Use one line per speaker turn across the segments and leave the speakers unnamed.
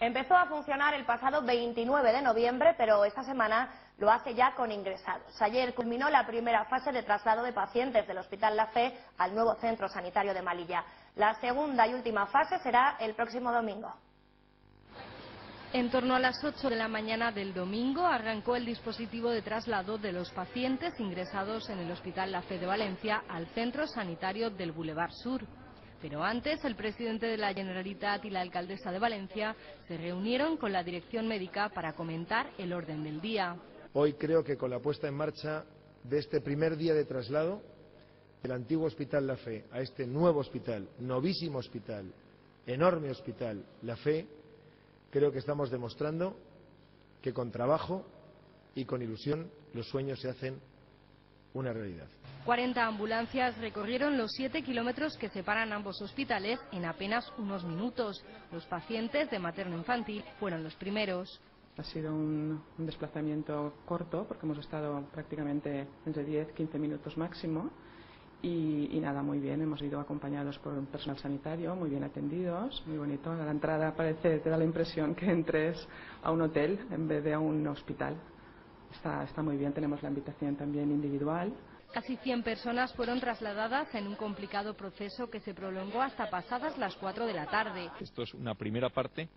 Empezó a funcionar el pasado 29 de noviembre, pero esta semana lo hace ya con ingresados. Ayer culminó la primera fase de traslado de pacientes del Hospital La Fe al nuevo centro sanitario de Melilla. La segunda y última fase será el próximo domingo.
En torno a las 8 de la mañana del domingo arrancó el dispositivo de traslado de los pacientes ingresados en el Hospital La Fe de Valencia al centro sanitario del Boulevard Sur. Pero antes, el presidente de la Generalitat y la alcaldesa de Valencia se reunieron con la dirección médica para comentar el orden del día.
Hoy creo que con la puesta en marcha de este primer día de traslado del antiguo Hospital La Fe a este nuevo hospital, novísimo hospital, enorme hospital La Fe, creo que estamos demostrando que con trabajo y con ilusión los sueños se hacen una realidad.
40 ambulancias recorrieron los 7 kilómetros que separan ambos hospitales en apenas unos minutos. Los pacientes de materno-infantil fueron los primeros.
Ha sido un desplazamiento corto porque hemos estado prácticamente entre 10-15 minutos máximo y nada, muy bien, hemos ido acompañados por un personal sanitario, muy bien atendidos, muy bonito. A la entrada te da la impresión que entres a un hotel en vez de a un hospital. Está muy bien, tenemos la habitación también individual.
Casi 100 personas fueron trasladadas en un complicado proceso que se prolongó hasta pasadas las 4 de la tarde.
Esto es una primera parte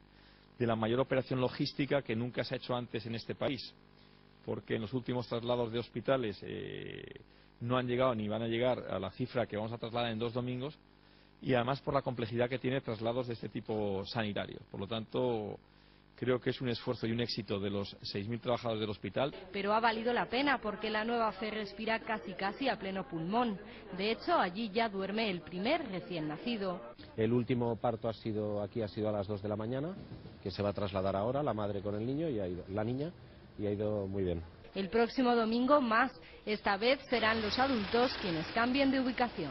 de la mayor operación logística que nunca se ha hecho antes en este país, porque en los últimos traslados de hospitales no han llegado ni van a llegar a la cifra que vamos a trasladar en 2 domingos, y además por la complejidad que tiene traslados de este tipo sanitario. Por lo tanto, creo que es un esfuerzo y un éxito de los 6.000 trabajadores del hospital.
Pero ha valido la pena porque la nueva Fe respira casi a pleno pulmón. De hecho, allí ya duerme el primer recién nacido.
El último parto ha sido a las 2 de la mañana, que se va a trasladar ahora, la madre con el niño, la niña, y ha ido muy bien.
El próximo domingo más. Esta vez serán los adultos quienes cambien de ubicación.